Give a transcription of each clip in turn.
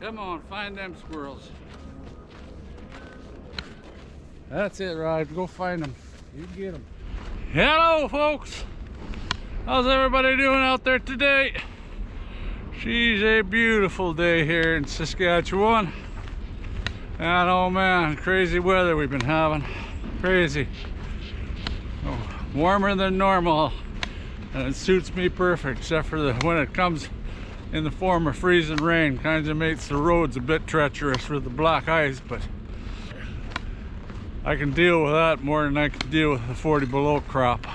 Come on, find them squirrels. That's it, Rod. Go find them. You get them. Hello, folks. How's everybody doing out there today? She's a beautiful day here in Saskatchewan. And oh man, crazy weather we've been having. Crazy. Oh, warmer than normal. And it suits me perfect, except for when it comes in the form of freezing rain. Kind of makes the roads a bit treacherous with the black ice, but I can deal with that more than I can deal with the 40 below crop.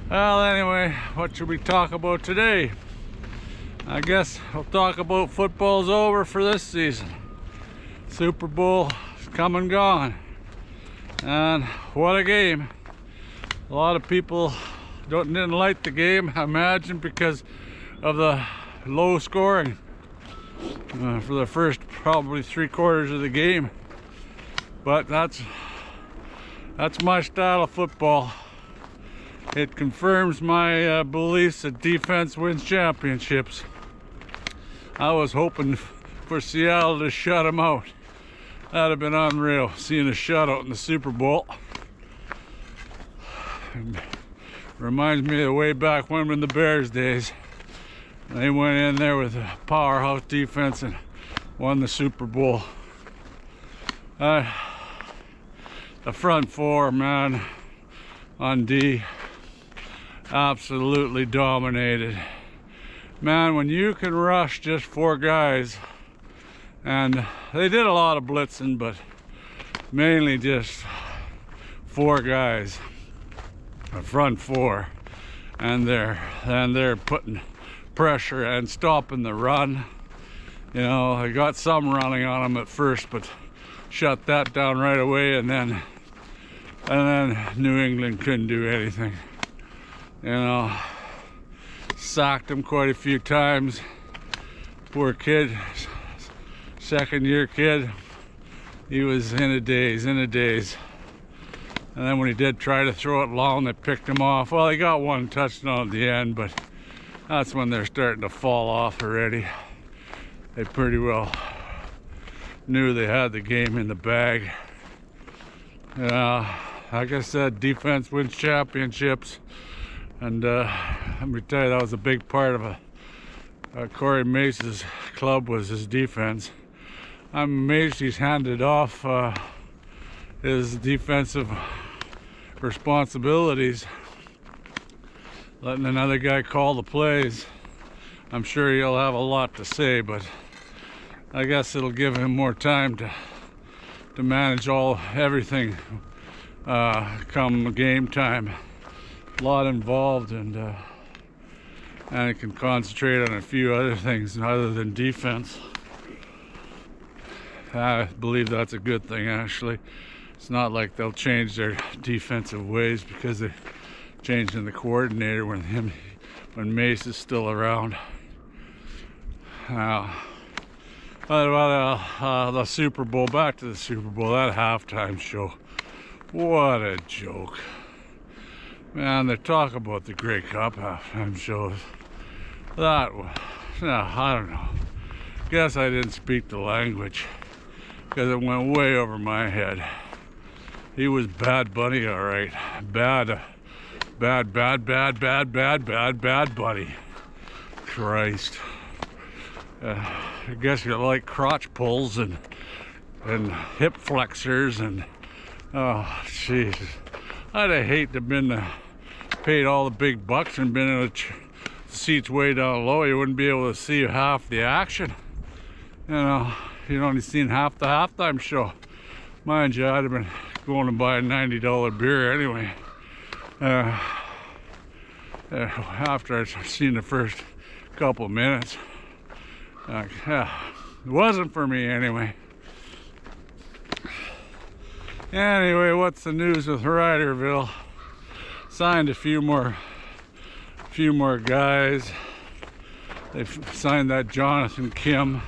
Well, anyway, what should we talk about today? I guess we'll talk about football's over for this season. Super Bowl is come and gone. And what a game. A lot of people didn't like the game, I imagine, because of the low scoring for the first probably 3/4 of the game. But that's my style of football. It confirms my beliefs that defense wins championships. I was hoping for Seattle to shut them out. That'd have been unreal, seeing a shutout in the Super Bowl. Reminds me of way back when in the Bears days. They went in there with a powerhouse defense and won the Super Bowl. The front four, man, on D, absolutely dominated. Man, when you can rush just 4 guys, and they did a lot of blitzing, but mainly just 4 guys, a front four, and they're putting pressure and stopping the run. You know, I got some running on them at first, but shut that down right away, and then New England couldn't do anything. You know, sacked him quite a few times. Poor kid, second-year kid. He was in a daze. And then when he did try to throw it long, they picked him off. Well, he got 1 touchdown at the end, but that's when they're starting to fall off already. They pretty well knew they had the game in the bag. Like I said, defense wins championships. And let me tell you, that was a big part of Corey Mace's club, was his defense. I'm amazed he's handed off his defensive responsibilities, letting another guy call the plays. I'm sure he'll have a lot to say, but I guess it'll give him more time to manage everything come game time. A lot involved, and he can concentrate on a few other things other than defense. I believe that's a good thing, actually. It's not like they'll change their defensive ways because they're changing the coordinator when Mace is still around. The Super Bowl, back to the Super Bowl, that halftime show. What a joke. Man, they talk about the Grey Cup halftime shows. I don't know. Guess I didn't speak the language because it went way over my head. He was Bad Bunny, all right. Bad Bunny. Christ. I guess you like crotch pulls and hip flexors and, oh, Jesus. I'd have hated to have been paid all the big bucks and been in the seats way down low. You wouldn't be able to see half the action. You know, you'd only seen half the halftime show. Mind you, I'd have been going to buy a $90 beer anyway. After I'd seen the first couple of minutes. It wasn't for me anyway. Anyway, what's the news with Riderville? Signed a few more guys. They've signed that Jonathan Kim,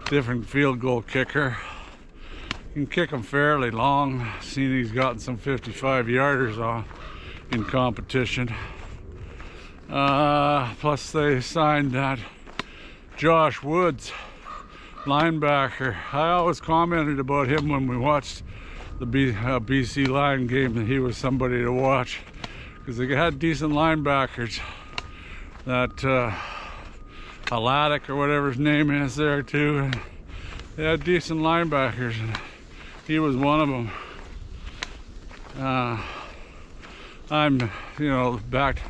different field goal kicker. Can kick him fairly long. Seen he's gotten some 55-yarders on in competition. Plus they signed that Josh Woods, linebacker. I always commented about him when we watched the BC Lion game, that he was somebody to watch because they had decent linebackers. That Alatic or whatever his name is there too. And they had decent linebackers, and he was one of them. I'm, back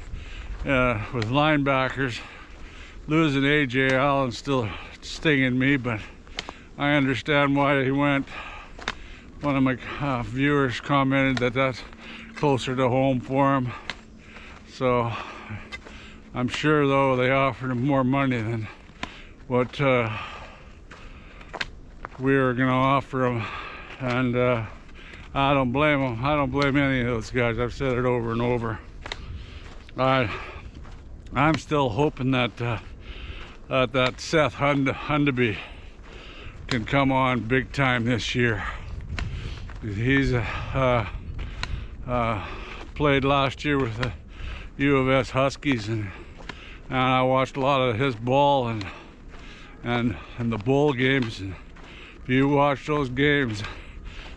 with linebackers. Losing AJ Allen still stinging me, but I understand why he went. One of my viewers commented that that's closer to home for him. So I'm sure though they offered him more money than what we were gonna offer him, and I don't blame him. I don't blame any of those guys. I've said it over and over. I'm still hoping that that Seth Hundeby can come on big time this year. He's played last year with the U of S Huskies, and I watched a lot of his ball and the bowl games. And if you watch those games,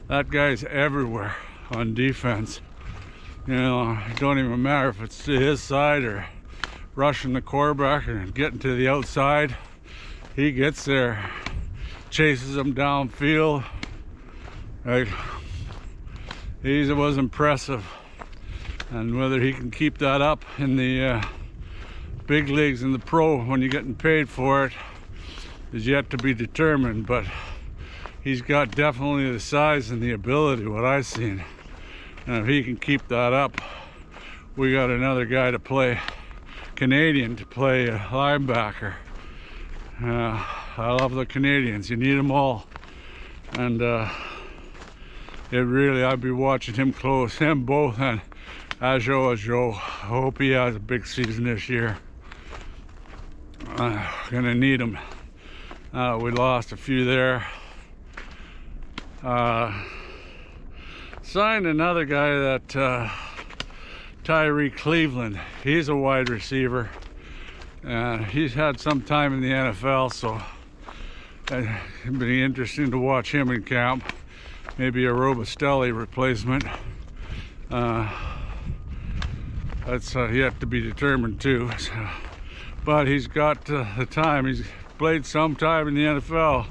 that guy's everywhere on defense. It don't even matter if it's to his side or rushing the quarterback or getting to the outside. He gets there, chases them downfield. He was impressive, and whether he can keep that up in the big leagues in the pro when you're getting paid for it is yet to be determined. But he's got definitely the size and the ability, what I've seen, and if he can keep that up, we got another guy to play, Canadian, to play a linebacker. I love the Canadians. You need them all, and I'd be watching him close, him both, and Ajo. I hope he has a big season this year. Gonna need him. We lost a few there. Signed another guy, that Tyree Cleveland. He's a wide receiver, and he's had some time in the NFL, so it'd be interesting to watch him in camp. Maybe a Robustelli replacement. That's yet to be determined too. So, but he's got the time. He's played some time in the NFL,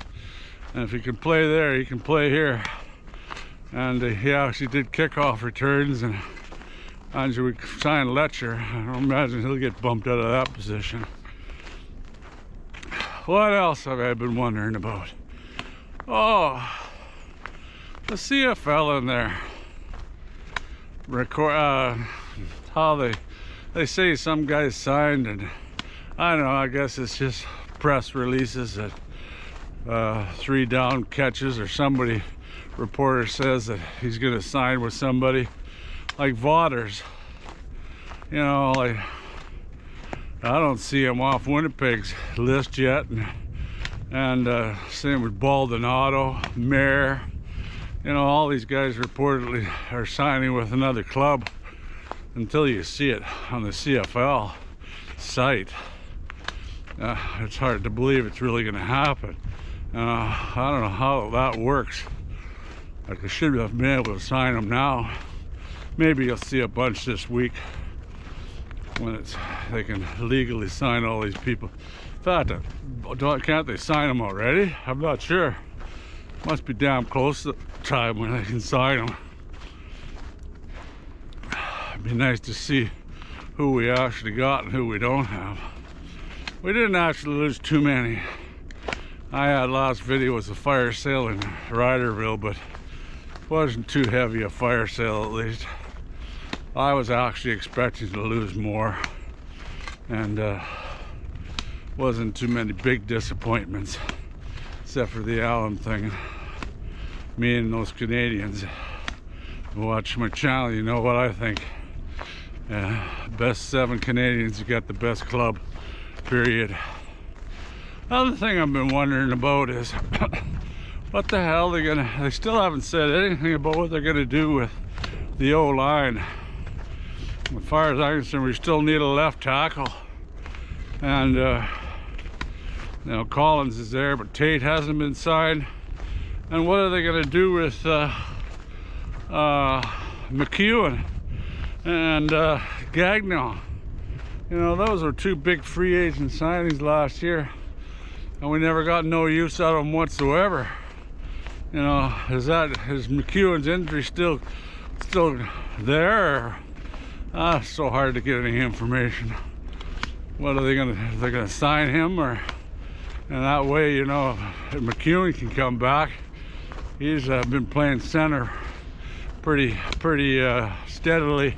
and if he can play there, he can play here. And he actually did kickoff returns, and we signed Letcher. I don't imagine he'll get bumped out of that position. What else have I been wondering about? Oh, the CFL in there. How they say some guys signed, and I don't know, I guess it's just press releases that 3 down catches, or somebody, reporter says that he's gonna sign with somebody like Vaughters. Like, I don't see him off Winnipeg's list yet, and same with Baldonado, Mayer. All these guys reportedly are signing with another club. Until you see it on the CFL site, it's hard to believe it's really going to happen. I don't know how that works. Like, I should have been able to sign them now. Maybe you'll see a bunch this week when they can legally sign all these people. In fact, can't they sign them already? I'm not sure. Must be damn close to the time when they can sign them. It'd be nice to see who we actually got and who we don't have. We didn't actually lose too many. I had last video was a fire sale in Riderville, but it wasn't too heavy a fire sale, at least. I was actually expecting to lose more, and wasn't too many big disappointments, except for the Allen thing. Me and those Canadians. Watch my channel, you know what I think. Best 7 Canadians, you got the best club, period. Other thing I've been wondering about is what the hell they still haven't said anything about what they're gonna do with the O-line. As far as I'm concerned, we still need a left tackle, and You know, Collins is there, but Tate hasn't been signed. And what are they going to do with McEwen and Gagnon? You know, those were two big free agent signings last year, and we never got no use out of them whatsoever. You know, is McEwen's injury still there? Or, it's so hard to get any information. What are they gonna? They're gonna sign him, or and that way, you know, if McEwen can come back. He's been playing center pretty steadily.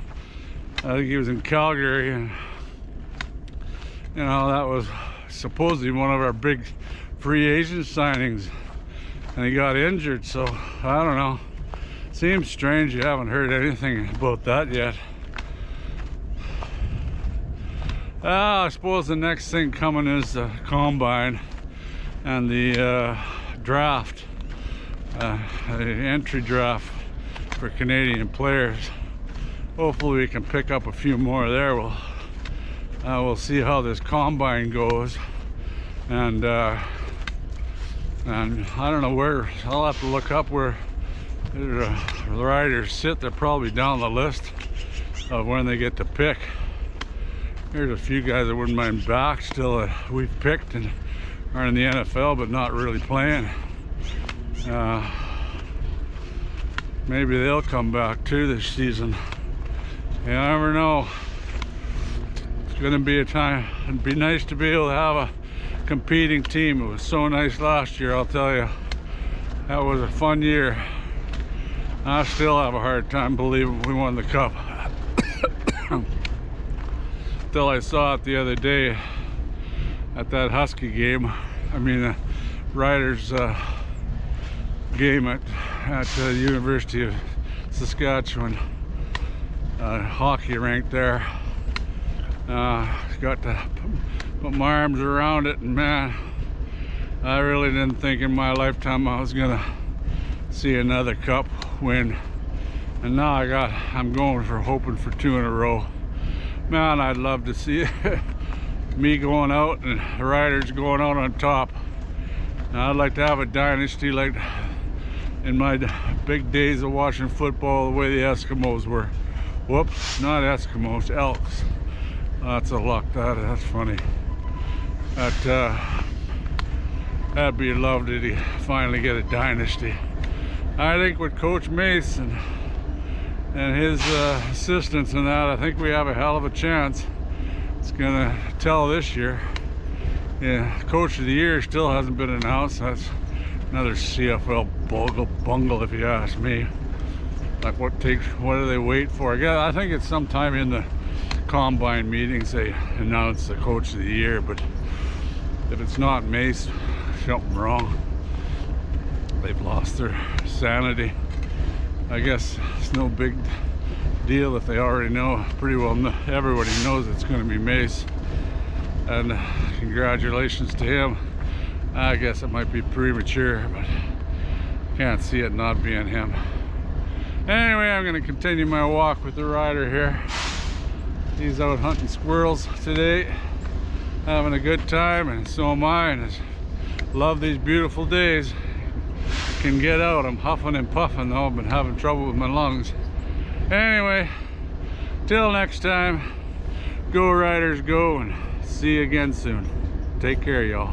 I think he was in Calgary, and you know, that was supposedly one of our big free agent signings, and he got injured. So I don't know. Seems strange you haven't heard anything about that yet. I suppose the next thing coming is the combine and the draft, the entry draft for Canadian players. Hopefully we can pick up a few more there. We'll see how this combine goes, and I don't know where. I'll have to look up where the riders sit. They're probably down the list of when they get to pick. There's a few guys that wouldn't mind back still that we've picked and are in the NFL but not really playing. Maybe they'll come back too this season. You never know. It's gonna be a time. It'd be nice to be able to have a competing team. It was so nice last year, I'll tell you. That was a fun year. I still have a hard time believing we won the cup. Till I saw it the other day at that Husky game. I mean, the Riders game at the University of Saskatchewan. Hockey rink there. Got to put my arms around it, and man, I really didn't think in my lifetime I was gonna see another cup win. And now I'm going for hoping for 2 in a row. Man, I'd love to see me going out and the Riders going out on top. Now, I'd like to have a dynasty like in my big days of watching football, the way the Eskimos were. Whoops, not Eskimos, Elks. That's a luck. That's funny. That'd be lovely to finally get a dynasty. I think with Coach Mason and his assistants and that, I think we have a hell of a chance. It's gonna tell this year. Yeah, Coach of the Year still hasn't been announced. That's another CFL bungle if you ask me. Like what do they wait for? Again, I think it's sometime in the combine meetings they announce the Coach of the Year, but if it's not Mace, something wrong. They've lost their sanity. I guess it's no big deal if they already know. Pretty well everybody knows it's going to be Mace, and congratulations to him. I guess it might be premature, but can't see it not being him. Anyway, I'm going to continue my walk with the rider here. He's out hunting squirrels today, having a good time, and so am I, and I love these beautiful days. Can get out. I'm huffing and puffing though. I've been having trouble with my lungs. Anyway, till next time, go Riders go, and see you again soon. Take care, y'all.